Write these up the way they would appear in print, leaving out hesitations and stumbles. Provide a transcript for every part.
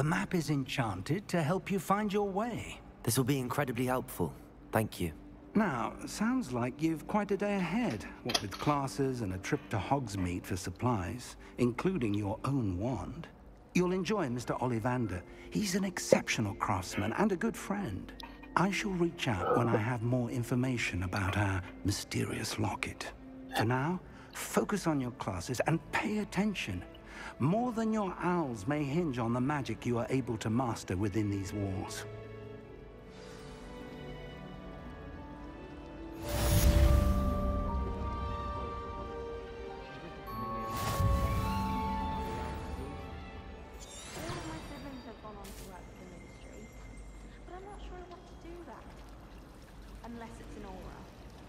The map is enchanted to help you find your way. This will be incredibly helpful. Thank you. Now, sounds like you've quite a day ahead, what with classes and a trip to Hogsmeade for supplies, including your own wand. You'll enjoy Mr. Ollivander. He's an exceptional craftsman and a good friend. I shall reach out when I have more information about our mysterious locket. For now, focus on your classes and pay attention. More than your owls may hinge on the magic you are able to master within these walls.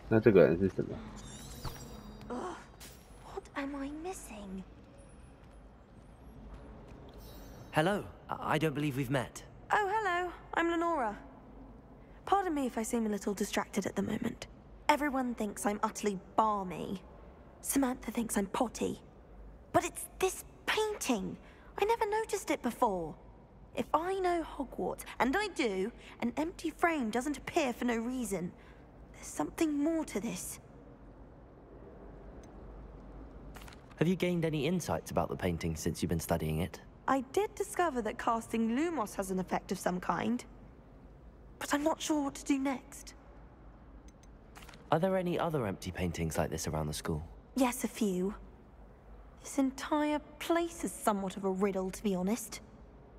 那这个人是什么？ What am I missing? Hello. I don't believe we've met. Oh, hello. I'm Lenora. Pardon me if I seem a little distracted at the moment. Everyone thinks I'm utterly balmy. Samantha thinks I'm potty. But it's this painting. I never noticed it before. If I know Hogwarts, and I do, an empty frame doesn't appear for no reason. There's something more to this. Have you gained any insights about the painting since you've been studying it? I did discover that casting Lumos has an effect of some kind. But I'm not sure what to do next. Are there any other empty paintings like this around the school? Yes, a few. This entire place is somewhat of a riddle, to be honest.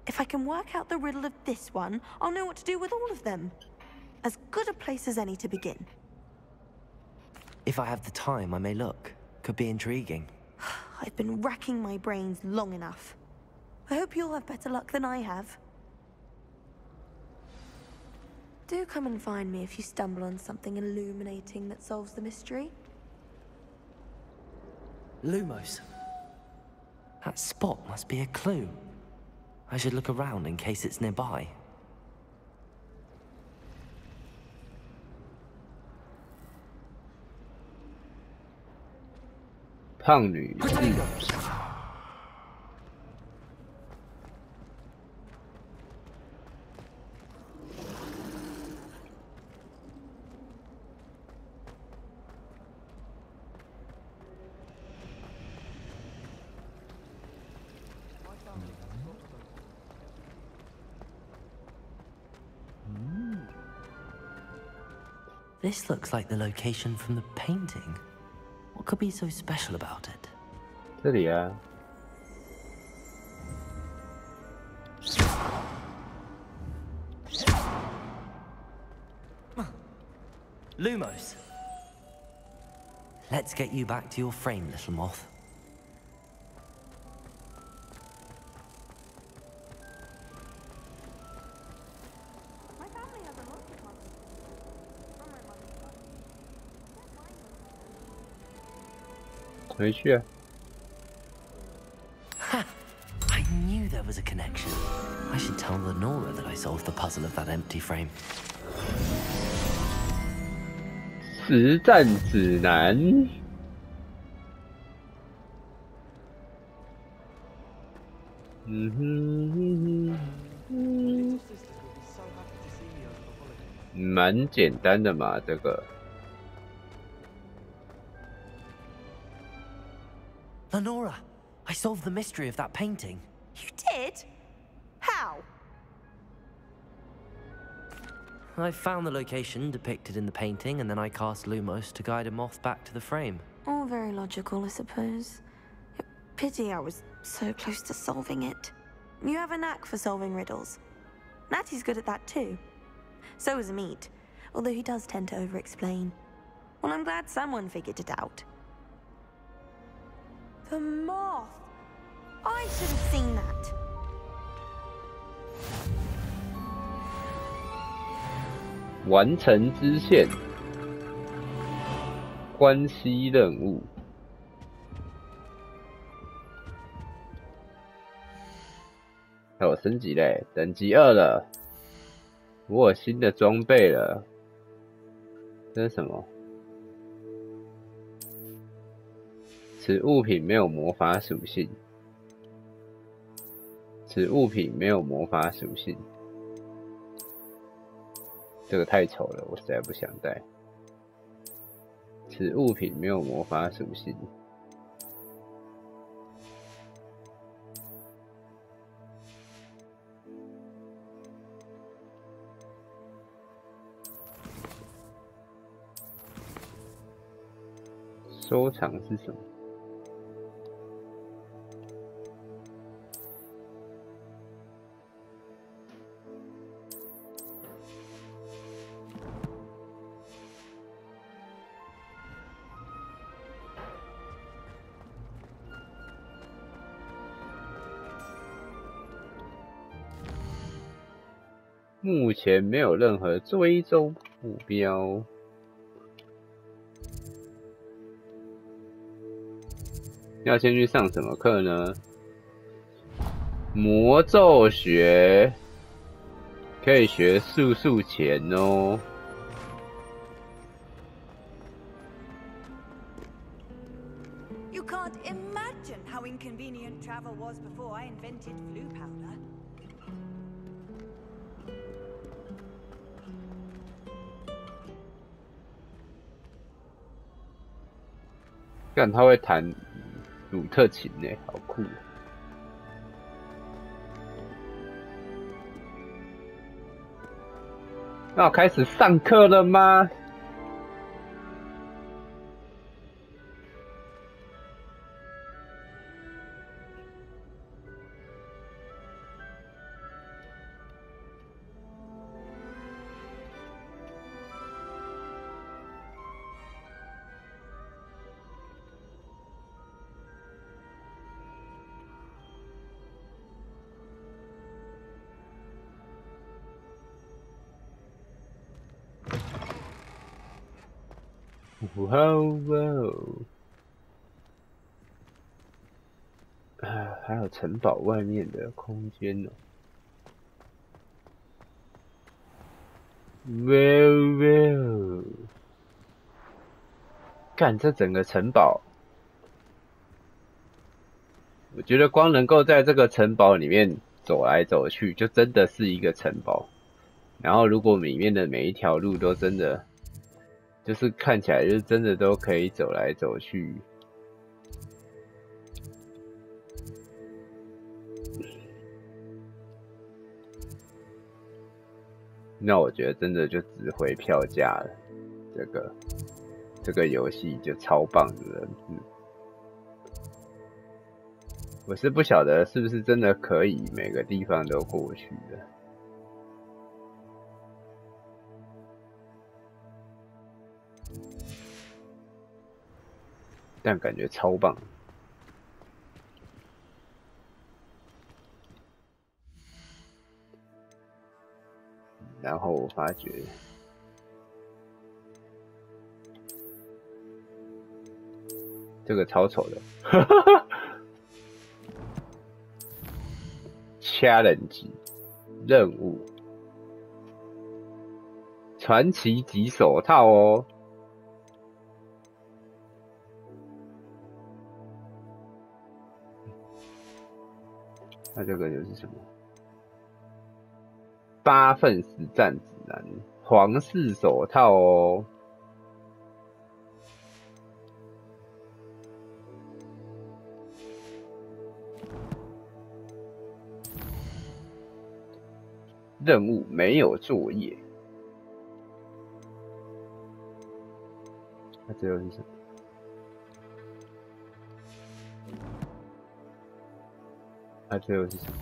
If I can work out the riddle of this one, I'll know what to do with all of them. As good a place as any to begin. If I have the time, I may look. Could be intriguing. I've been racking my brains long enough. I hope you'll have better luck than I have. Do come and find me if you stumble on something illuminating that solves the mystery. Lumos. That spot must be a clue. I should look around in case it's nearby. This looks like the location from the painting. What could be so special about it? 这里啊。 Lumos. Let's get you back to your frame, little moth. My family has a lot of money. From my mother's side. 回去啊。 Ha! I knew there was a connection. I should tell Lenora that I solved the puzzle of that empty frame. 实战指南。蛮简单的嘛，这个。 Lenora, I solved the mystery of that painting. You did? How? I found the location depicted in the painting, and then I cast Lumos to guide a moth back to the frame. All very logical, I suppose. Pity I was so close to solving it. You have a knack for solving riddles. Natty's good at that too. So is Meat, although he does tend to over-explain. Well, I'm glad someone figured it out. The moth! I should have seen that. 完成支线，关系任务。我升级嘞，等级2了。我有新的装备了。这是什么？此物品没有魔法属性。此物品没有魔法属性。这个太丑了，我实在不想带。此物品没有魔法属性。收藏是什么？目前没有任何追踪目标。要先去上什么课呢？魔咒学，可以学速钱哦。You can't imagine how inconvenient travel was before I invented blue powder. 干，他会弹鲁特琴呢，好酷！那我开始上课了吗？哇哦！啊，还有城堡外面的空间哦。哇哦！干，这整个城堡，我觉得光能够在这个城堡里面走来走去，就真的是一个城堡。然后，如果里面的每一条路都真的，就是看起来就是真的都可以走来走去。那我觉得真的就值回票价了。这个游戏就超棒的，我是不晓得是不是真的可以每个地方都过去的。但感觉超棒。然后我发觉，这个超丑的，challenge 任务，传奇级手套哦。那这个又是什么？8份实战指南，皇室手套哦。任务没有作业。那这又是什么？那这又是什么？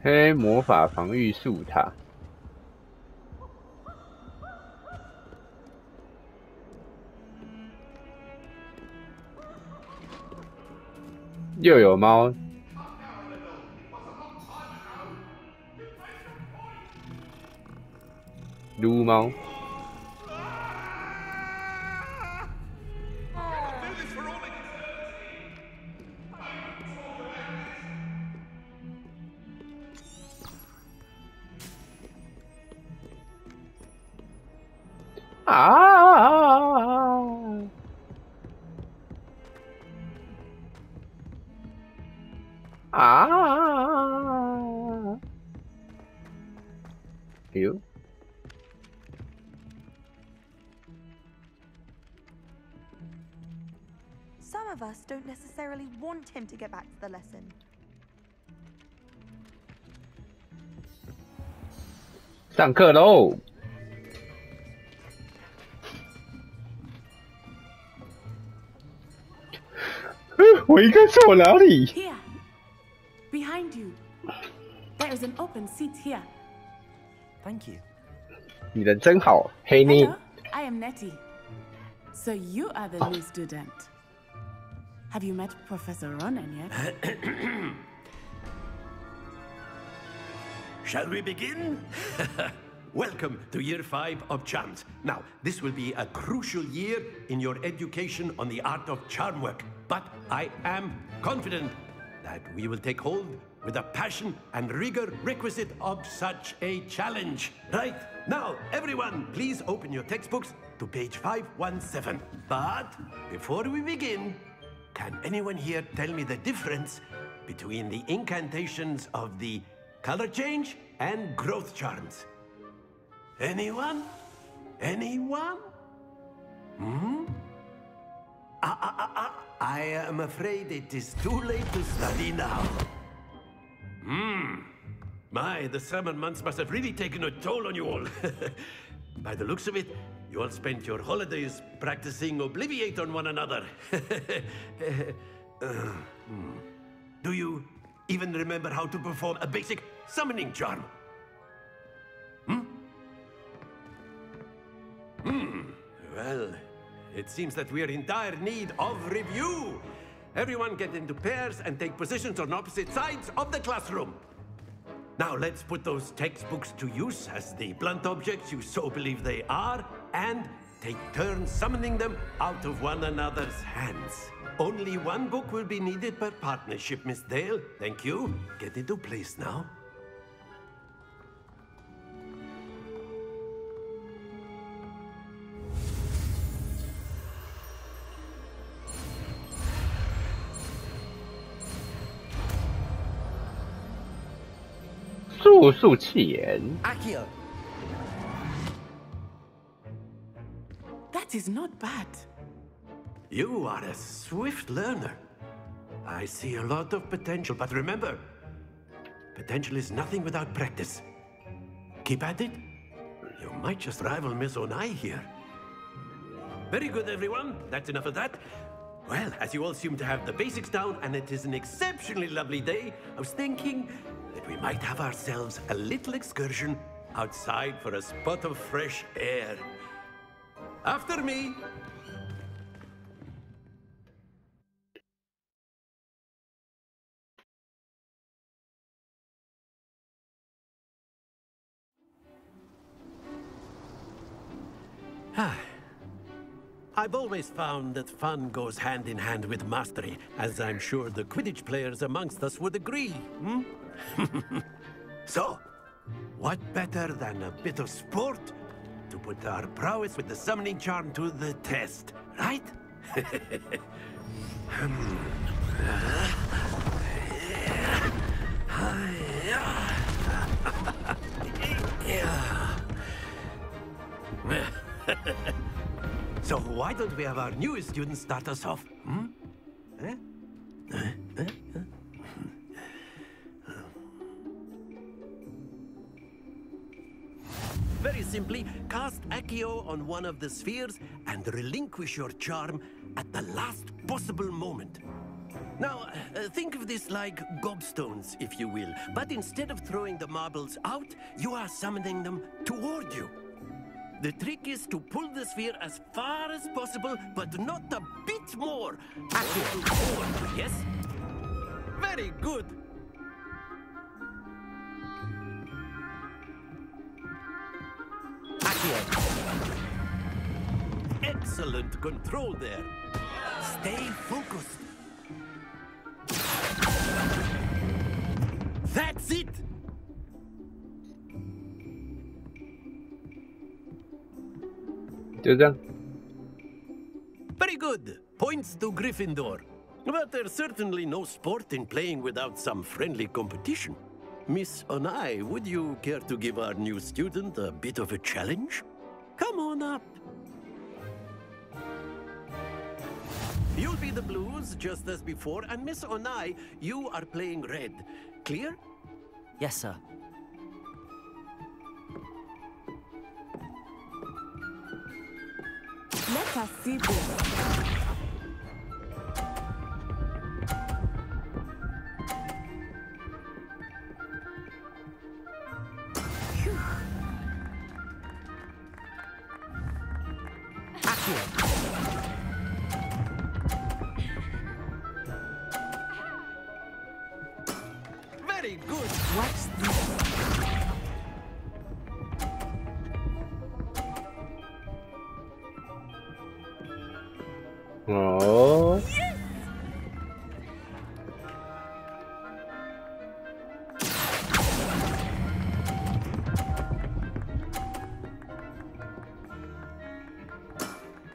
黑魔法防御树塔，又有猫。撸猫。You? Some of us don't necessarily want him to get back to the lesson. "上课喽！" 我应该坐哪里？ Here, behind you. There is an open seat here. Thank you. 你人真好，黑妮。 Hello, I am Nettie. So you are the new student. Have you met Professor Ronan yet? Shall we begin? Welcome to Year 5 of Charms. Now, this will be a crucial year in your education on the art of charm work. But I am confident that we will take hold with the passion and rigor requisite of such a challenge. Right, now, everyone, please open your textbooks to page 517. But before we begin, can anyone here tell me the difference between the incantations of the color change and growth charms? Anyone? Anyone? I am afraid it is too late to study now. My, the summer months must have really taken a toll on you all. By the looks of it, you all spent your holidays practicing Obliviate on one another. Do you even remember how to perform a basic summoning charm? Well, it seems that we are in dire need of review. Everyone get into pairs and take positions on opposite sides of the classroom. Now let's put those textbooks to use as the blunt objects you so believe they are, and take turns summoning them out of one another's hands. Only one book will be needed per partnership, Miss Dale. Thank you. Get into place now.速速气炎。 Accio! That is not bad. You are a swift learner. I see a lot of potential, but remember, potential is nothing without practice. Keep at it. You might just rival Miss Onai here. Very good, everyone. That's enough of that. Well, as you all seem to have the basics down, and it is an exceptionally lovely day, I was thinking that we might have ourselves a little excursion outside for a spot of fresh air. After me. I've always found that fun goes hand in hand with mastery, as I'm sure the Quidditch players amongst us would agree. So, what better than a bit of sport to put our prowess with the summoning charm to the test, right? So why don't we have our newest student start us off? Very simply, cast Accio on one of the spheres and relinquish your charm at the last possible moment. Now, think of this like gobstones, if you will. But instead of throwing the marbles out, you are summoning them toward you. The trick is to pull the sphere as far as possible, but not a bit more. Accio forward, yes? Very good. Accio. Excellent control there. Stay focused. That's it! Very good. Points to Gryffindor. But there's certainly no sport in playing without some friendly competition. Miss Onai, would you care to give our new student a bit of a challenge? Come on up. You'll be the blues, just as before, and Miss Onai, you are playing red. Clear? Yes, sir. Let us see this. Very good. Watch this. Oh.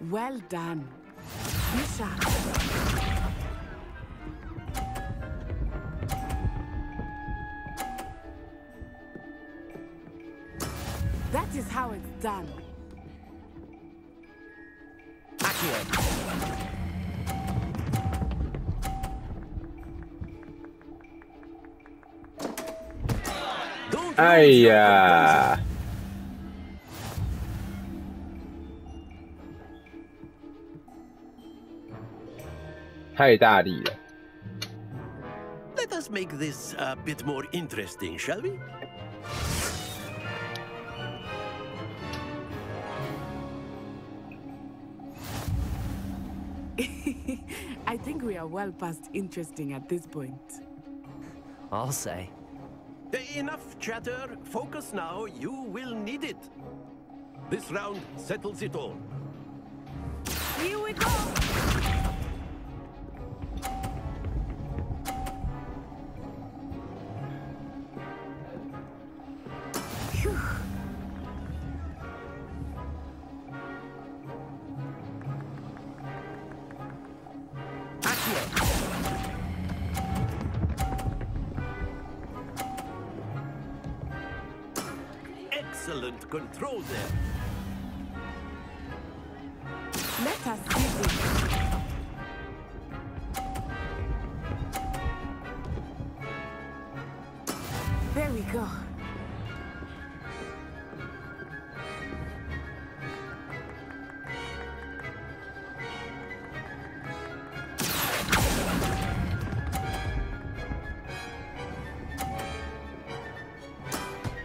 Well done. Be sharp. That is how it's done. Accio. Don't 哎 lose your 呀， 太大力了。 Let us make this a bit more interesting, shall we? I think we are well past interesting at this point. I'll say. Enough chatter. Focus now. You will need it. This round settles it all. Here we go! Phew. Excellent control there. Let us see this. There we go.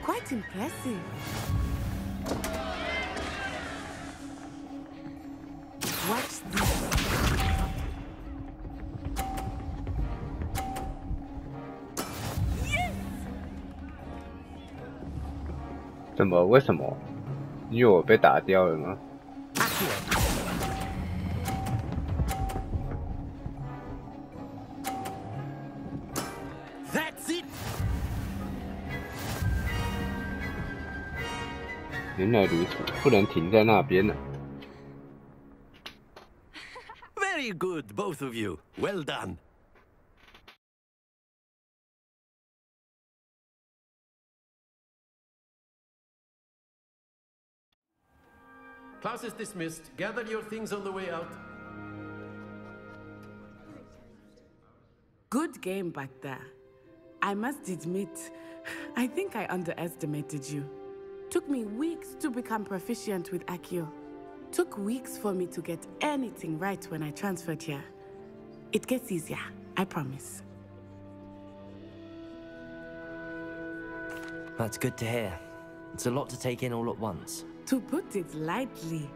Quite impressive. Watch this. 怎么？为什么？因为我被打掉了吗？ That's it. 原来如此，不能停在那边呢。 Very good, both of you. Well done. Class is dismissed. Gather your things on the way out. Good game back there. I must admit, I think I underestimated you. Took me weeks to become proficient with Accio. Took weeks for me to get anything right when I transferred here. It gets easier, I promise. That's good to hear. It's a lot to take in all at once. To put it lightly,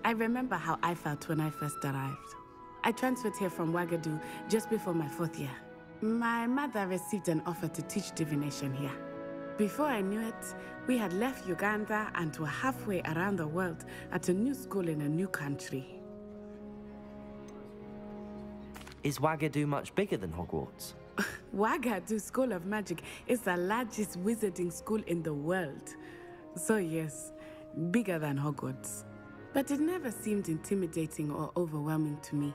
I remember how I felt when I first arrived. I transferred here from Wagadu just before my 4th year. My mother received an offer to teach divination here. Before I knew it, we had left Uganda and were halfway around the world at a new school in a new country. Is Wagadu much bigger than Hogwarts? Wagadu School of Magic is the largest wizarding school in the world. So yes, bigger than Hogwarts. But it never seemed intimidating or overwhelming to me.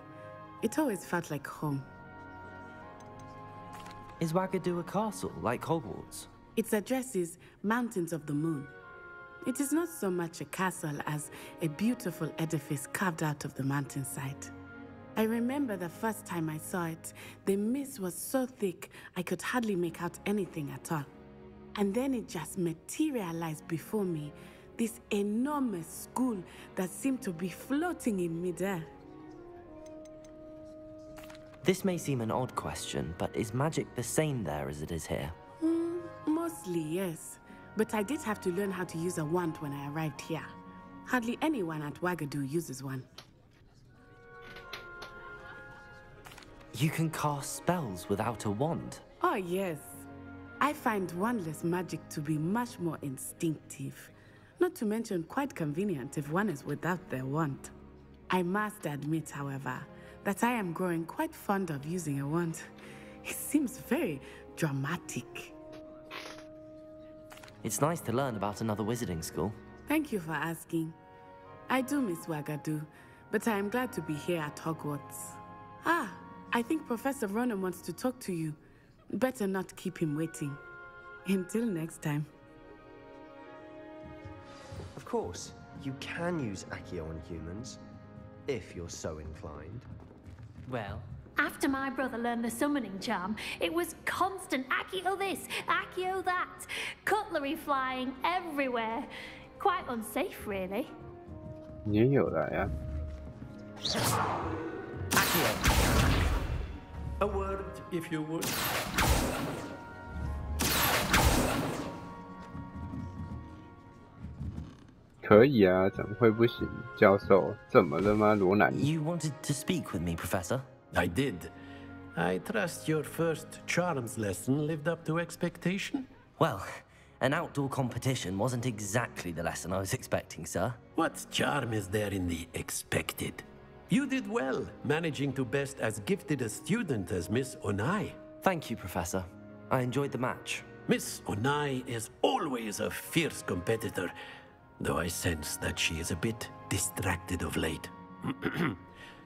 It always felt like home. Is Wagadu a castle, like Hogwarts? Its address is Mountains of the Moon. It is not so much a castle as a beautiful edifice carved out of the mountainside. I remember the first time I saw it, the mist was so thick I could hardly make out anything at all. And then it just materialized before me, this enormous school that seemed to be floating in midair. This may seem an odd question, but is magic the same there as it is here? Mostly, yes. But I did have to learn how to use a wand when I arrived here. Hardly anyone at Wagadu uses one. You can cast spells without a wand? Oh, yes. I find wandless magic to be much more instinctive. Not to mention quite convenient if one is without their wand. I must admit, however, that I am growing quite fond of using a wand. It seems very dramatic. It's nice to learn about another wizarding school. Thank you for asking. I do miss Wagadu, but I am glad to be here at Hogwarts. Ah, I think Professor Ronen wants to talk to you. Better not keep him waiting. Until next time. Of course, you can use Accio on humans, if you're so inclined. Well, After my brother learned the summoning charm, it was constant Accio this, Accio that. Cutlery flying everywhere. Quite unsafe, really. 你也有来啊。 A word, if you would. 可以啊，怎么会不行？教授，怎么了吗，罗南？ You wanted to speak with me, Professor? I did. I trust your first charms lesson lived up to expectation? Well, an outdoor competition wasn't exactly the lesson I was expecting, sir. What charm is there in the expected? You did well, managing to best as gifted a student as Miss Onai. Thank you, Professor. I enjoyed the match. Miss Onai is always a fierce competitor, though I sense that she is a bit distracted of late.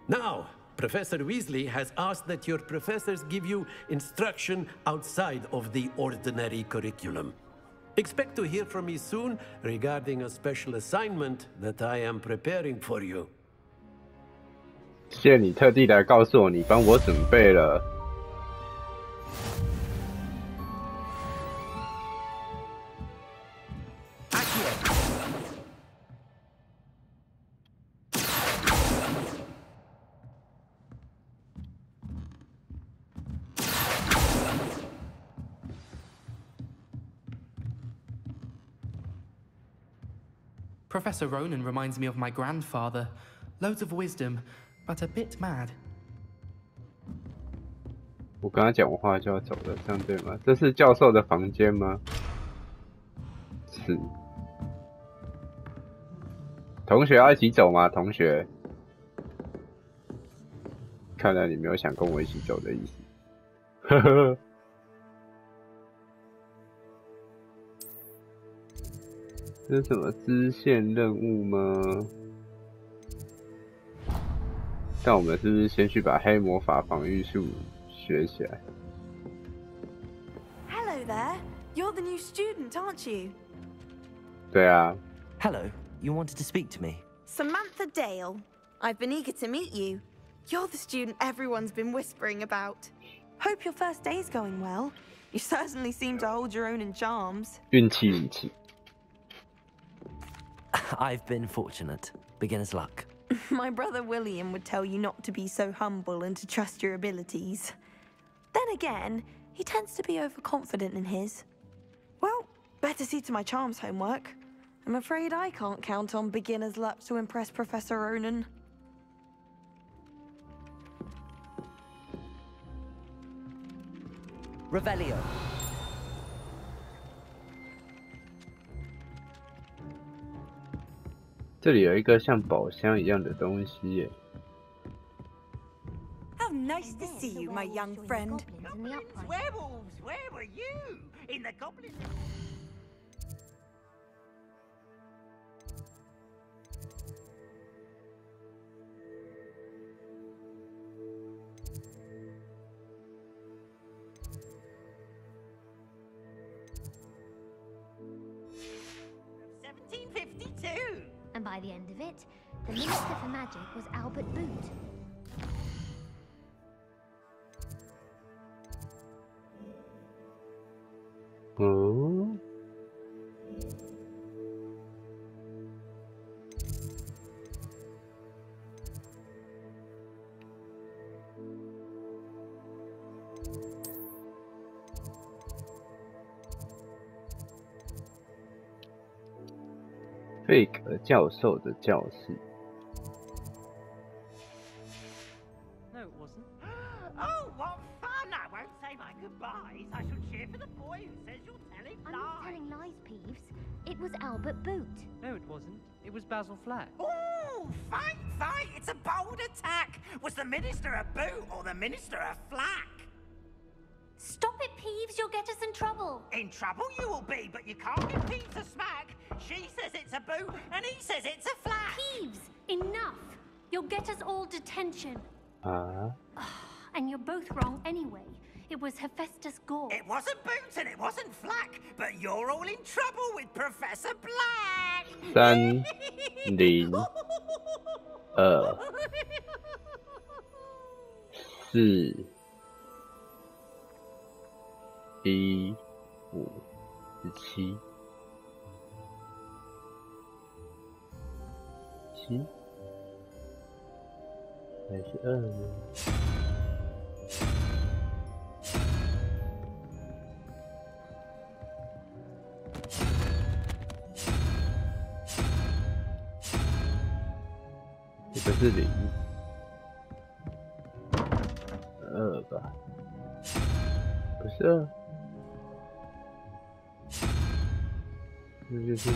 Now, Professor Weasley has asked that your professors give you instruction outside of the ordinary curriculum. Expect to hear from me soon regarding a special assignment that I am preparing for you. 谢谢你特地来告诉我，你帮我准备了。Professor Ronen reminds me of my grandfather. Loads of wisdom, but a bit mad. 我跟他讲完话就要走了，这样对吗？这是教授的房间吗？是。同学要一起走吗？同学，看来你没有想跟我一起走的意思。呵呵。这是什么支线任务吗？但我们是不是先去把黑魔法防御术学起来？ Hello there. You're the new student, aren't you? 对啊。 Hello. You wanted to speak to me? Samantha Dale. I've been eager to meet you. You're the student everyone's been whispering about. Hope your first day's going well. You certainly seem to hold your own in charms. 运气运气。 I've been fortunate. Beginner's luck. My brother William would tell you not to be so humble and to trust your abilities. Then again, he tends to be overconfident in his. Well, better see to my charms homework. I'm afraid I can't count on beginner's luck to impress Professor Ronen. Revelio. 这里有一个像宝箱一样的东西耶。How nice to see you, my young friend. Werewolves, where were you? In the goblin. And by the end of it, the Minister for Magic was Albert Boot. Oh. Fake 教授的教室。No, it wasn't. Oh, what fun! I won't say my goodbyes. I shall cheer for the boy who says you're telling I'm lies. not telling lies, Peeves. It was Albert Boot. No, it wasn't. It was Basil Flack. Oh, fight, fight! It's a bold attack. Was the Minister a boot or the Minister a flack? Stop it, Peeves. You'll get us in trouble. In trouble you will be, but you can't give Peeves a smack. She says it's a boot, and he says it's a flack. Peeves, enough. You'll get us all detention. And you're both wrong anyway. It was Hephaestus Gore. It wasn't boot and it wasn't flack, but you're all in trouble with Professor Black. 3、0、2、4、1、5、17、7还是2呢？这个是0、2吧？不是2，那就是。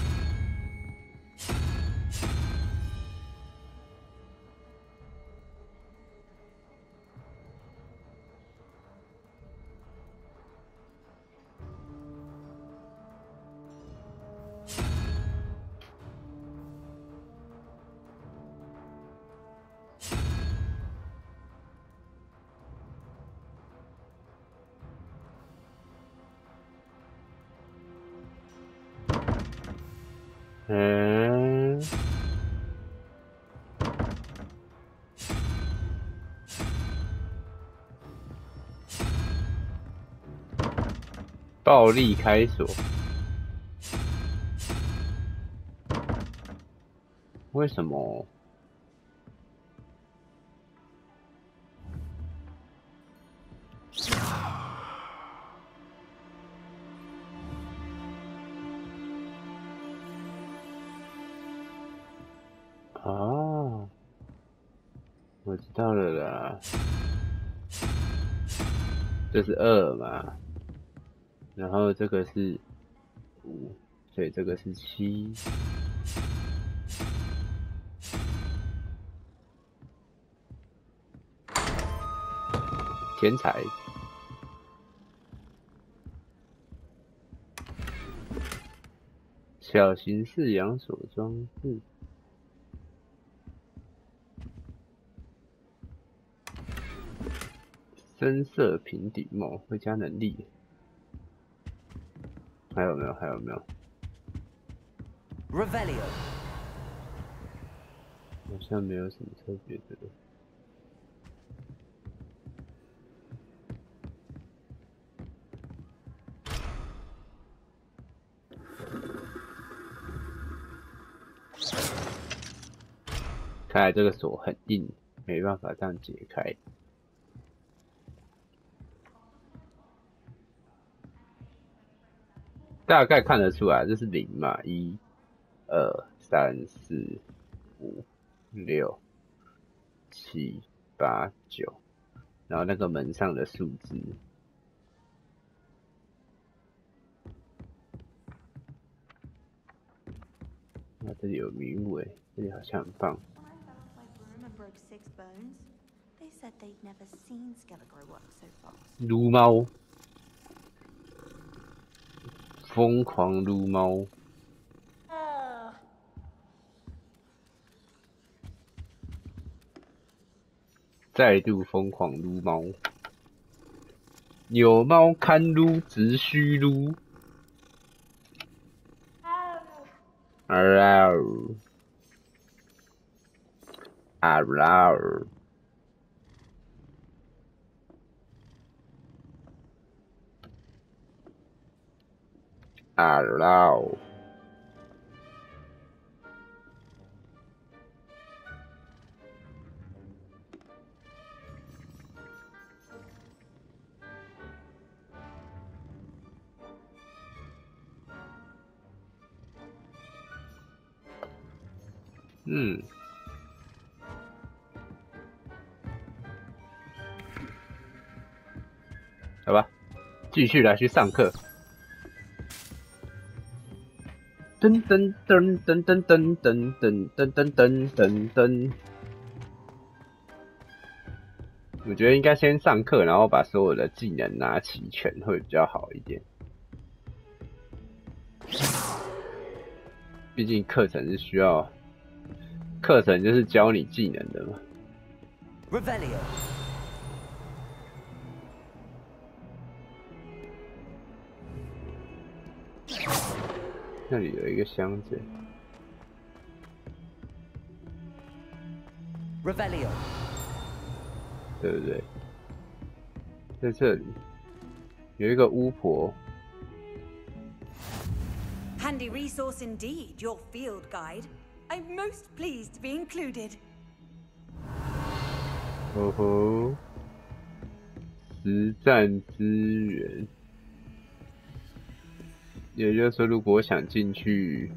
暴力开锁，为什么？啊，我知道了啦，这是2嘛。然后这个是5，所以这个是7。天才。小型式养锁装置。深色平底帽会加能力。还有没有？还有没有 ？Revelio 好像没有什么特别的。看来这个锁很硬，没办法这样解开。大概看得出来，这是0嘛，1、2、3、4、5、6、7、8、9，然后那个门上的数字。那这里有鱼尾，这里好像很棒。 撸猫，疯狂撸猫。再度疯狂撸猫，有猫看撸，只需撸。嗷嗷。 Hello。好吧，继续来去上课。 噔噔噔噔噔噔噔噔噔噔噔噔，我觉得应该先上课，然后把所有的技能拿齐全，会比较好一点。毕竟课程是需要，课程就是教你技能的嘛。Revelio。 那里有一个箱子。Revelio。对不对？在这里有一个巫婆。 Handy resource indeed, your field guide. I'm most pleased to be included. 哦吼，实战资源。 也就是说，如果想进去，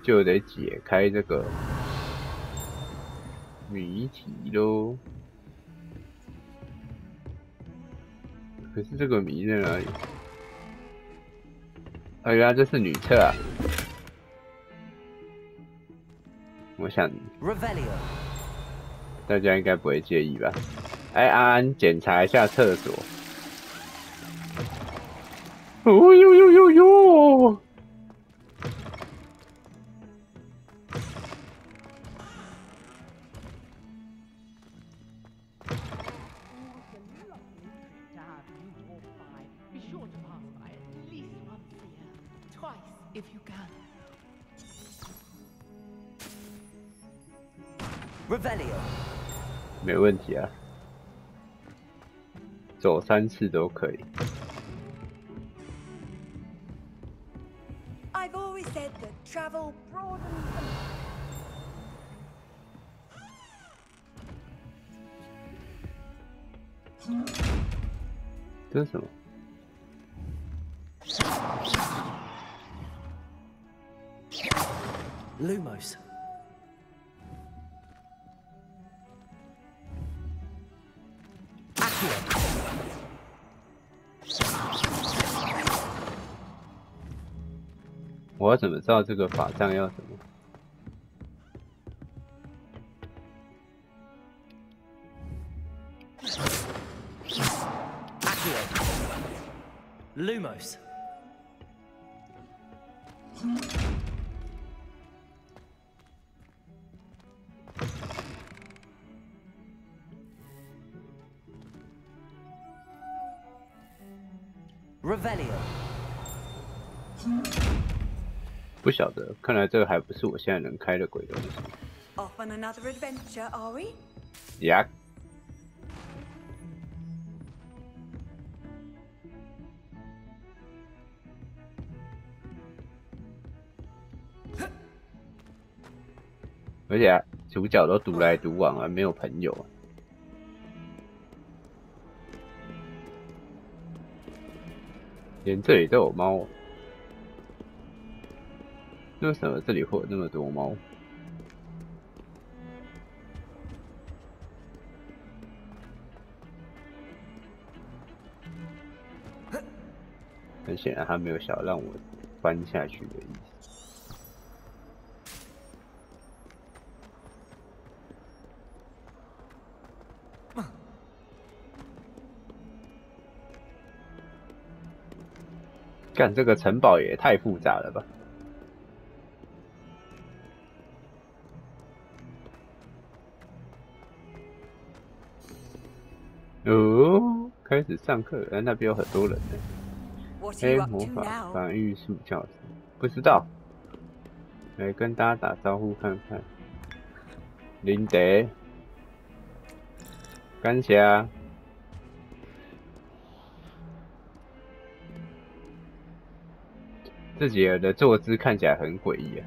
就得解开这个谜题咯。可是这个谜在哪里？啊，原来这是女厕啊！我想，大家应该不会介意吧？哎，安安，检查一下厕所。 哦呦呦呦呦！没问题啊，走3次都可以。 I've always said that travel broadens the... 这是什么？ Lumos。 我要怎么知道这个法杖要什么？ Lumos。 Revelio。 不晓得，看来这个还不是我现在能开的鬼东西。 Off on another adventure, are we? 呀。 而且主角都独来独往啊，没有朋友。连这里都有猫，为什么这里会有那么多猫？很显然，他没有想要让我翻下去的意思。干这个城堡也太复杂了吧！哦，开始上课，那边有很多人呢。黑魔法防御术教室，不知道，来跟大家打招呼看看。林德，感谢。自己的坐姿看起来很诡异啊。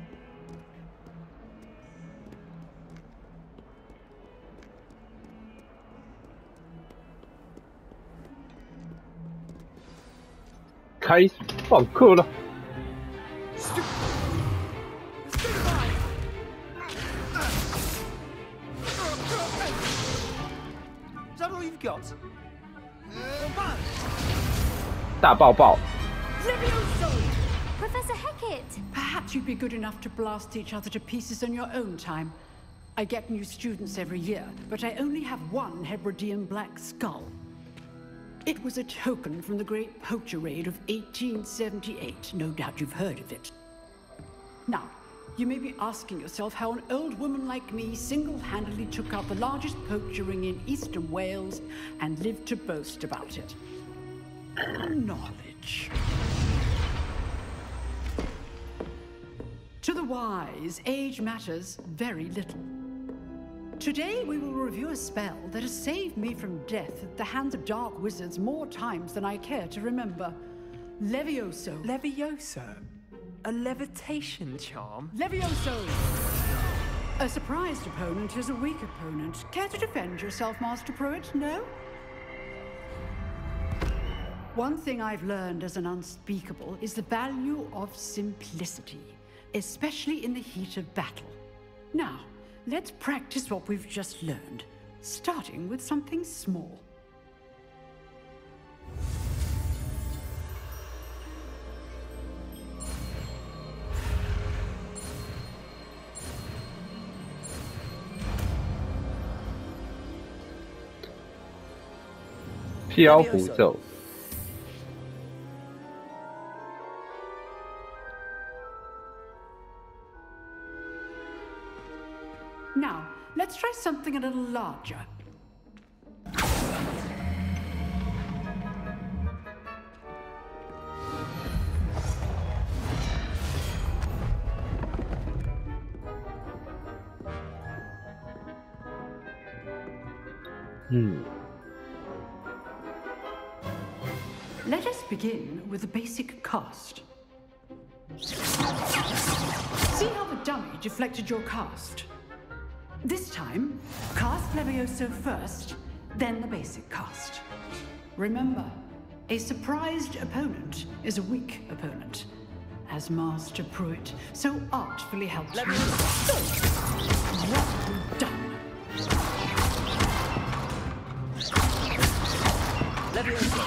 开始放课了。Is that all you've got? 大爆爆。 Professor Hecat! Perhaps you'd be good enough to blast each other to pieces on your own time. I get new students every year, but I only have one Hebridean black skull. It was a token from the Great Poacher Raid of 1878. No doubt you've heard of it. Now, you may be asking yourself how an old woman like me single-handedly took out the largest poacher ring in eastern Wales and lived to boast about it. Knowledge. To the wise, age matters very little. Today we will review a spell that has saved me from death at the hands of dark wizards more times than I care to remember. Levioso. Levioso? A levitation charm? Levioso! A surprised opponent is a weak opponent. Care to defend yourself, Master Pruitt? No? One thing I've learned as an unspeakable is the value of simplicity, especially in the heat of battle. Now, let's practice what we've just learned, starting with something small. Now, let's try something a little larger. Let us begin with the basic cast. See how the dummy deflected your cast? This time, cast Levioso first, then the basic cast. Remember, a surprised opponent is a weak opponent, as Master Pruitt so artfully helped me. Well done. Levioso.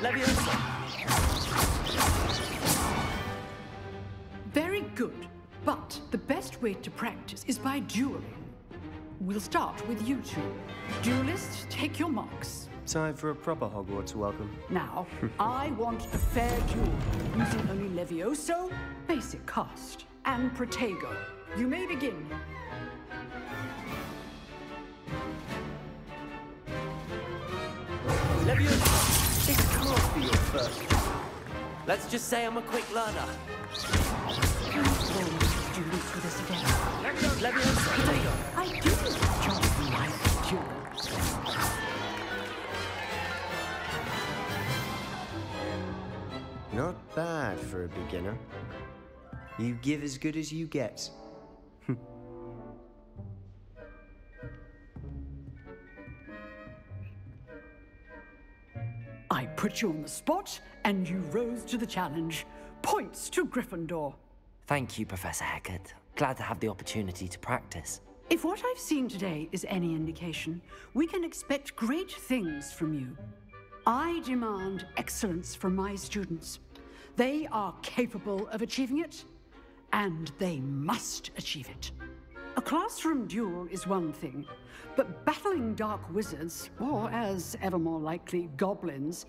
Levioso. Very good, but the best way to practice is by dueling. We'll start with you two. Duelists, take your marks. Time for a proper Hogwarts welcome. Now, I want a fair duel, using only Levioso, basic cast, and Protego. You may begin. Levioso, it can't be your first. Let's just say I'm a quick learner. Levioso, Protego. I do enjoy life duels. Not bad for a beginner. You give as good as you get. I put you on the spot, and you rose to the challenge. Points to Gryffindor. Thank you, Professor Hecat. Glad to have the opportunity to practice. If what I've seen today is any indication, we can expect great things from you. I demand excellence from my students. They are capable of achieving it, and they must achieve it. A classroom duel is one thing, but battling dark wizards, or as ever more likely, goblins,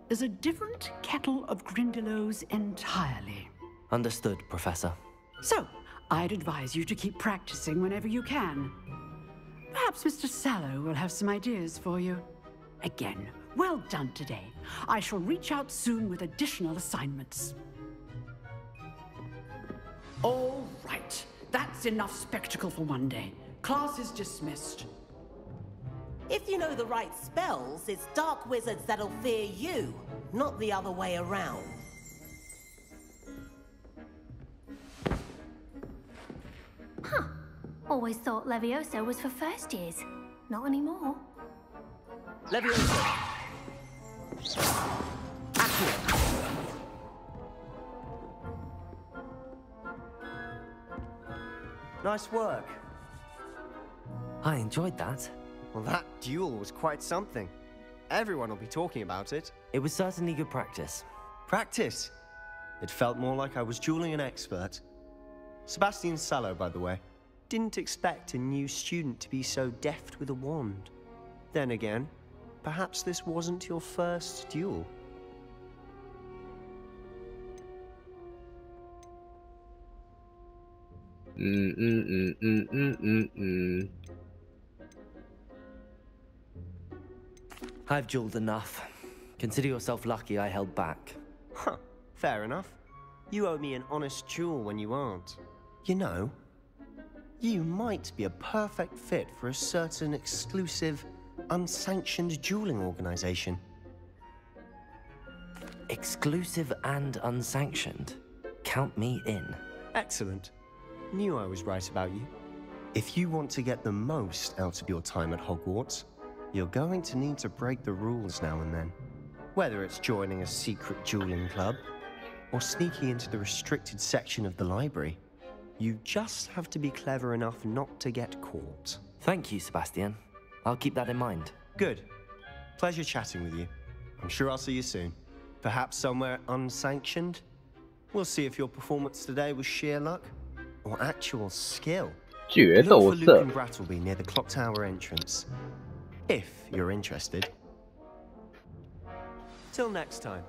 is a different kettle of Grindylows entirely. Understood, Professor. So, I'd advise you to keep practicing whenever you can. Perhaps Mr. Sallow will have some ideas for you. Again, well done today. I shall reach out soon with additional assignments. All right. That's enough spectacle for one day. Class is dismissed. If you know the right spells, it's dark wizards that'll fear you, not the other way around. Huh. Always thought Levioso was for first years. Not anymore. Levioso. Nice work. I enjoyed that. Well, that duel was quite something. Everyone will be talking about it. It was certainly good practice. Practice? It felt more like I was dueling an expert. Sebastian Sallow, by the way. Didn't expect a new student to be so deft with a wand. Then again, perhaps this wasn't your first duel. I've dueled enough. Consider yourself lucky I held back. Huh, fair enough. You owe me an honest duel when you aren't. You know, you might be a perfect fit for a certain exclusive, unsanctioned dueling organization. Exclusive and unsanctioned? Count me in. Excellent. Knew I was right about you. If you want to get the most out of your time at Hogwarts, you're going to need to break the rules now and then. Whether it's joining a secret dueling club, or sneaking into the restricted section of the library, you just have to be clever enough not to get caught. Thank you, Sebastian. I'll keep that in mind. Good. Pleasure chatting with you. I'm sure I'll see you soon. Perhaps somewhere unsanctioned? We'll see if your performance today was sheer luck or actual skill. Look for Luke and Brattleby near the clock tower entrance, if you're interested. Till next time.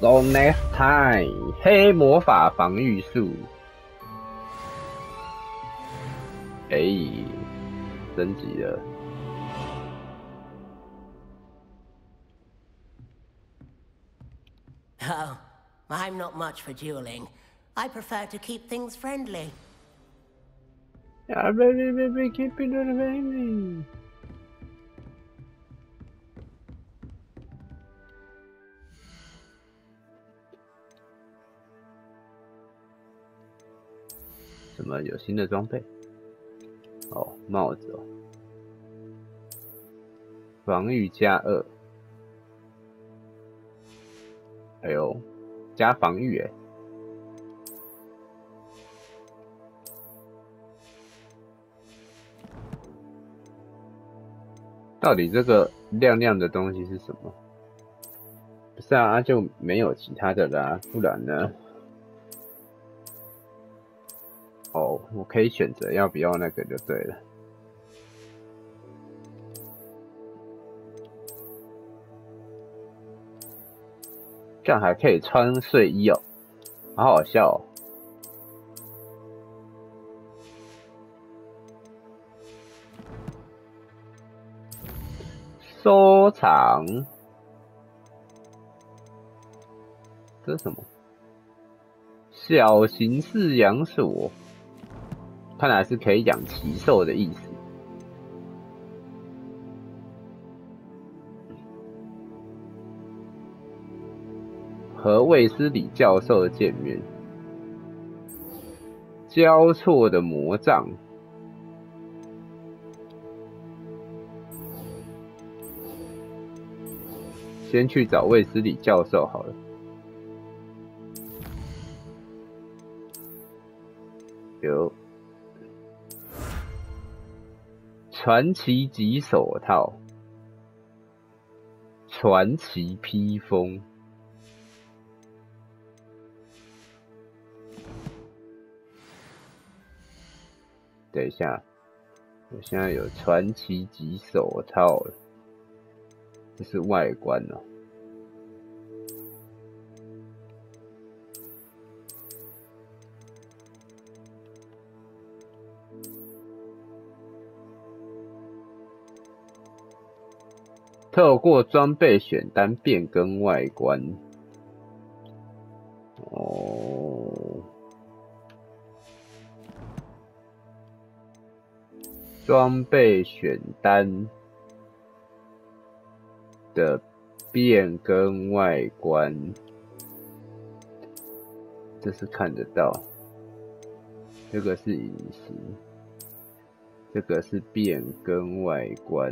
So next time， 黑魔法防御术，升级了。Oh, I'm not much for dueling. I prefer to keep things friendly. Yeah, baby, keep it friendly. 什么有新的装备？哦，帽子哦，防御加2，哎呦，加防御哎。到底这个亮亮的东西是什么？不是啊，就没有其他的啦，不然呢？哦，我可以选择要不要那个就对了。这样还可以穿睡衣哦，好好笑哦。收藏，这是什么？小型饲养所，看来是可以养奇兽的意思。和卫斯理教授见面，交错的魔杖。先去找卫斯理教授好了。有传奇级手套、传奇披风、等一下，我现在有传奇级手套了，这是外观哦。透过装备选单变更外观。哦，装备选单的变更外观，这是看得到。这个是隐形，这个是变更外观。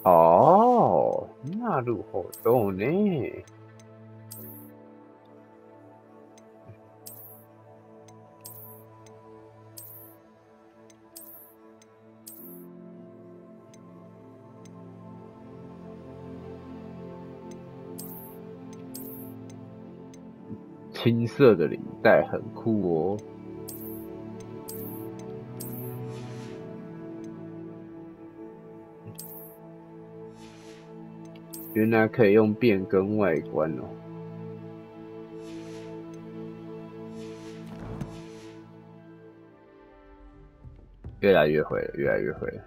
哦，なるほどね。青色的领带很酷哦。原来可以用变更外观哦。越来越会了，越来越会了。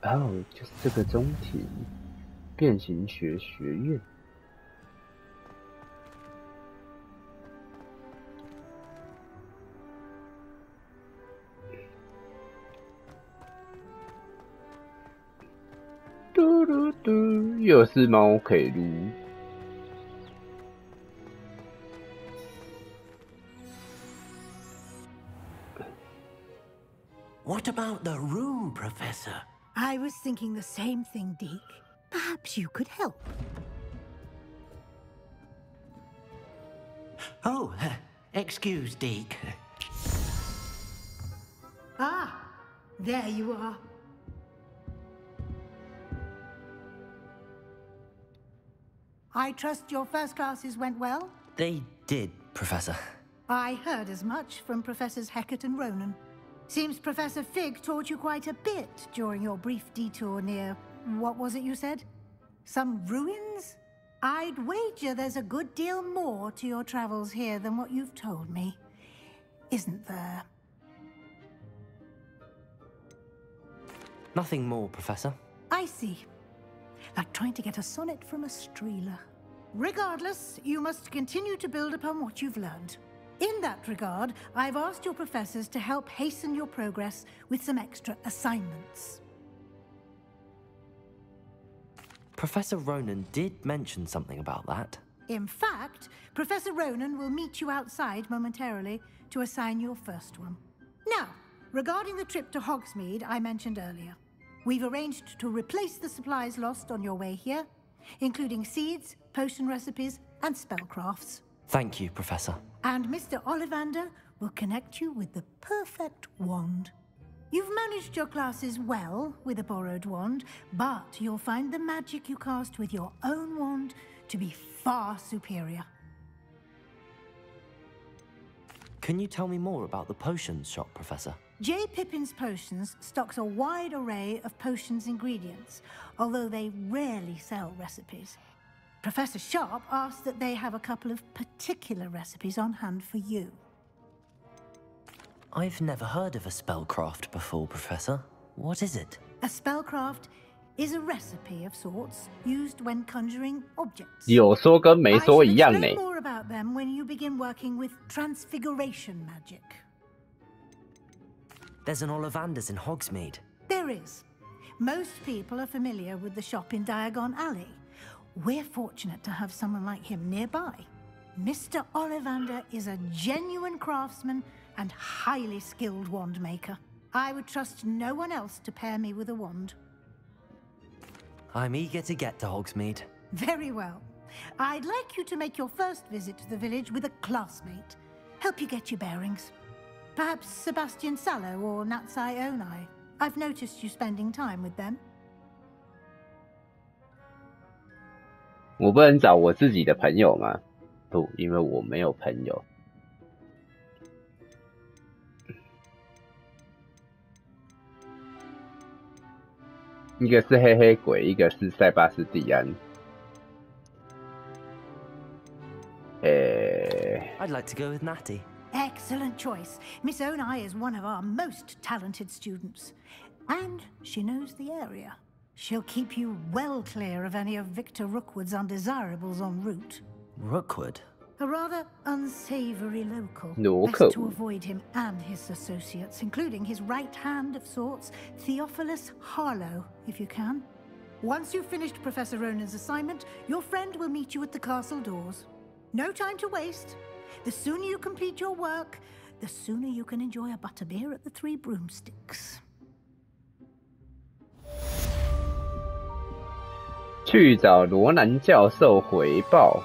哦，就是这个中体，变形学学院。嘟嘟嘟，又是猫可以撸。What about the room, Professor? I was thinking the same thing, Deke. Perhaps you could help. Oh, excuse, Deke. Ah, there you are. I trust your first classes went well? They did, Professor. I heard as much from Professors Hecat and Ronan. Seems Professor Fig taught you quite a bit during your brief detour near... what was it you said? Some ruins? I'd wager there's a good deal more to your travels here than what you've told me. Isn't there? Nothing more, Professor. I see. Like trying to get a sonnet from a streeler. Regardless, you must continue to build upon what you've learned. In that regard, I've asked your professors to help hasten your progress with some extra assignments. Professor Ronan did mention something about that. In fact, Professor Ronan will meet you outside momentarily to assign your first one. Now, regarding the trip to Hogsmeade I mentioned earlier, we've arranged to replace the supplies lost on your way here, including seeds, potion recipes, and spellcrafts. Thank you, Professor. And Mr. Ollivander will connect you with the perfect wand. You've managed your classes well with a borrowed wand, but you'll find the magic you cast with your own wand to be far superior. Can you tell me more about the potions shop, Professor? J. Pippin's Potions stocks a wide array of potions ingredients, although they rarely sell recipes. Professor Sharp asked that they have a couple of particular recipes on hand for you. I've never heard of a spellcraft before, Professor. What is it? A spellcraft is a recipe of sorts used when conjuring objects. 有说跟没说一样呢。 I shall explain more about them when you begin working with transfiguration magic. There's an Ollivander's in Hogsmeade. There is. Most people are familiar with the shop in Diagon Alley. We're fortunate to have someone like him nearby. Mr. Ollivander is a genuine craftsman and highly skilled wand maker. I would trust no one else to pair me with a wand. I'm eager to get to Hogsmeade. Very well. I'd like you to make your first visit to the village with a classmate. Help you get your bearings. Perhaps Sebastian Sallow or Natsai Onai. I've noticed you spending time with them. 我不能找我自己的朋友吗？不，因为我没有朋友。一个是黑黑鬼，一个是塞巴斯蒂安。I'd like to go with Natty. Excellent choice. Miss Onai is one of our most talented students. And she knows the area. She'll keep you well clear of any of Victor Rookwood's undesirables en route. Rookwood? A rather unsavory local. Local. Best to avoid him and his associates, including his right hand of sorts, Theophilus Harlow, if you can. Once you've finished Professor Ronan's assignment, your friend will meet you at the castle doors. No time to waste. The sooner you complete your work, the sooner you can enjoy a butterbeer at the Three Broomsticks. 去找罗南教授回报。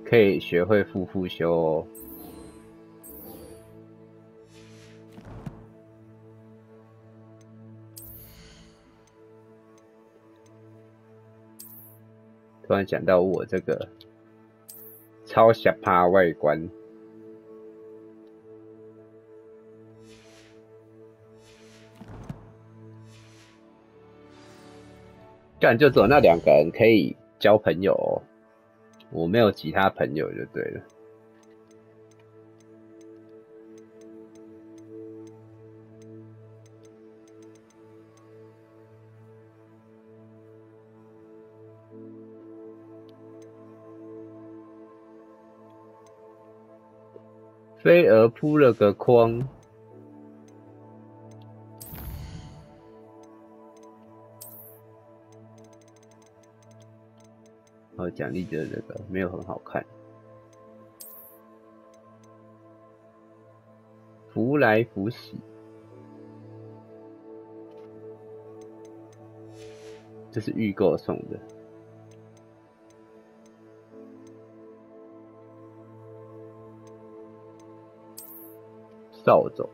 可以学会复修哦。突然想到我这个超下趴外观。干就只有那2个人可以交朋友哦，我没有其他朋友就对了。飞蛾铺了个框。奖励就是这个，没有很好看。福来福喜，这是预购送的。扫帚。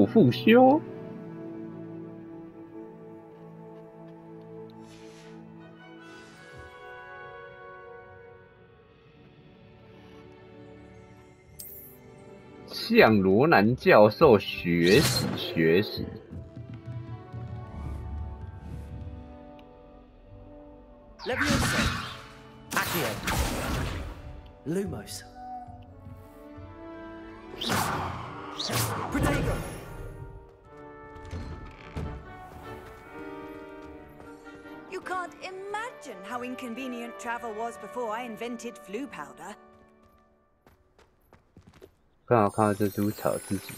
复修，向罗南教授学习。Levioso, Accio, Lumos, Protego. You can't imagine how inconvenient travel was before I invented flu powder. 刚好看到这株草自己，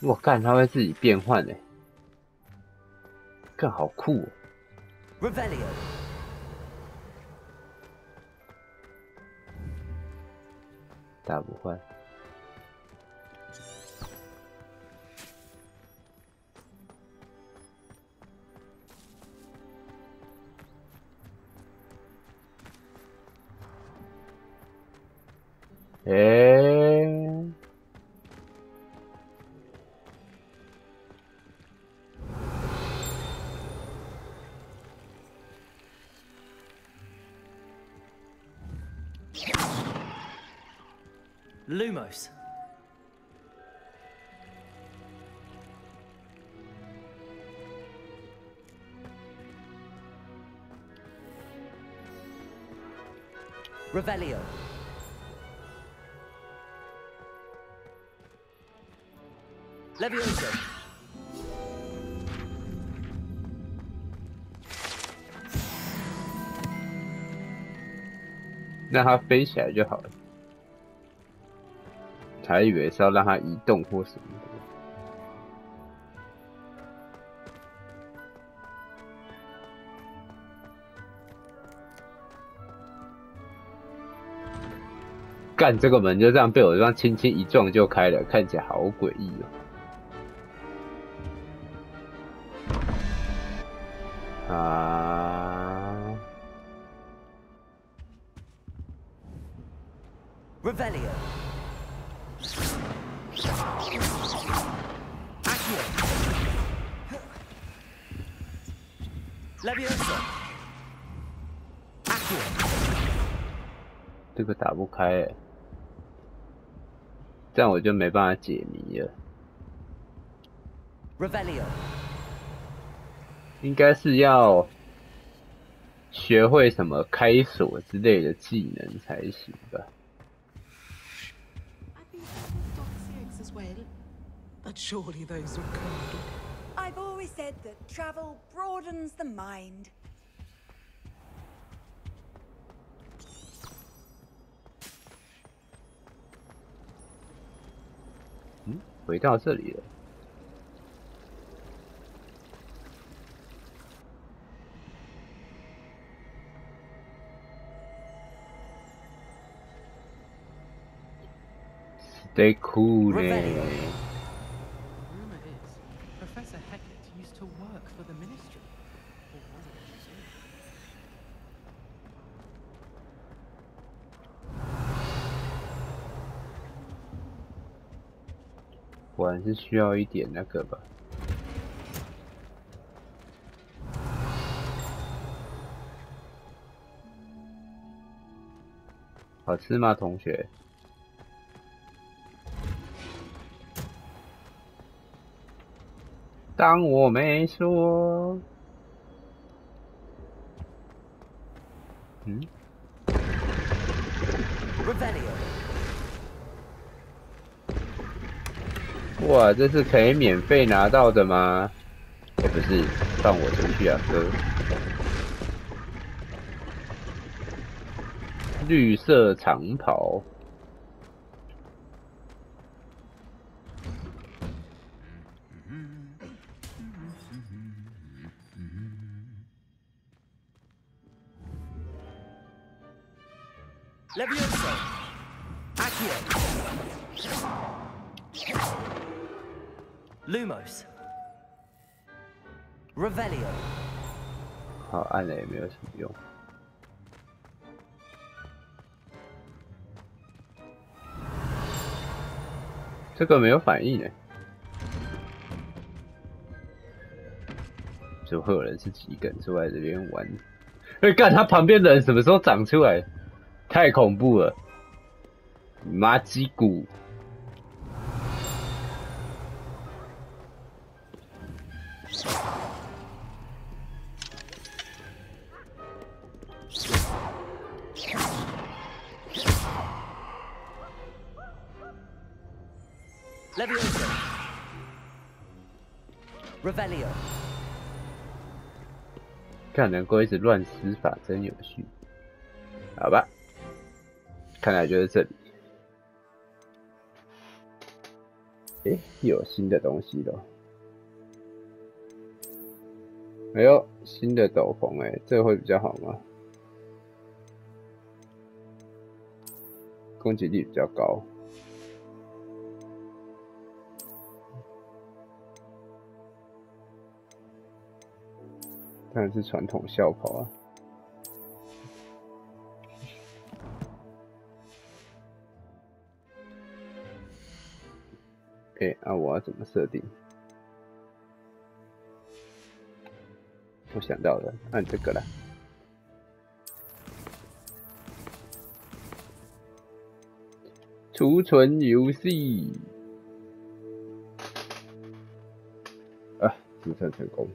我干，它会自己变换哎，干好酷哦。Revelio. 打不坏。Lumos. Revelio. Levioso. 让它飞起来就好了。还以为是要让它移动或什么的。干，这个门就这样被我这样轻轻一撞就开了，看起来好诡异哦。啊 Revelio. Accio. Levioso. Accio. 这个打不开欸，这样我就没办法解谜了。Revelio. 应该是要学会什么开锁之类的技能才行吧。 But surely those would come. I've always said that travel broadens the mind. 回到这里了。Stay cool 呢。 Rumor is, Professor Hecat used to work for the Ministry. Or was it a museum? 果然是需要一点那个吧。好吃吗，同学？当我没说。嗯。哇，这是可以免费拿到的吗？也不是，放我出去啊，哥！绿色长袍。 Levioso. Accio. Lumos. Revelio. 好，按了也没有什么用。这个没有反应哎，怎么会有人自己一个人坐在这边玩？哎，干他旁边的人什么时候长出来？ 太恐怖了！麻鸡骨。Levioso. Revelio. 看能够一直乱施法，真有趣。好吧。 看来就是这里。诶，又有新的东西了。哎呦，新的斗篷哎，这会比较好吗？攻击力比较高。当然是传统校袍啊。 OK， 那我要怎么设定？我想到了，按这个啦。储存游戏。啊，注册成功。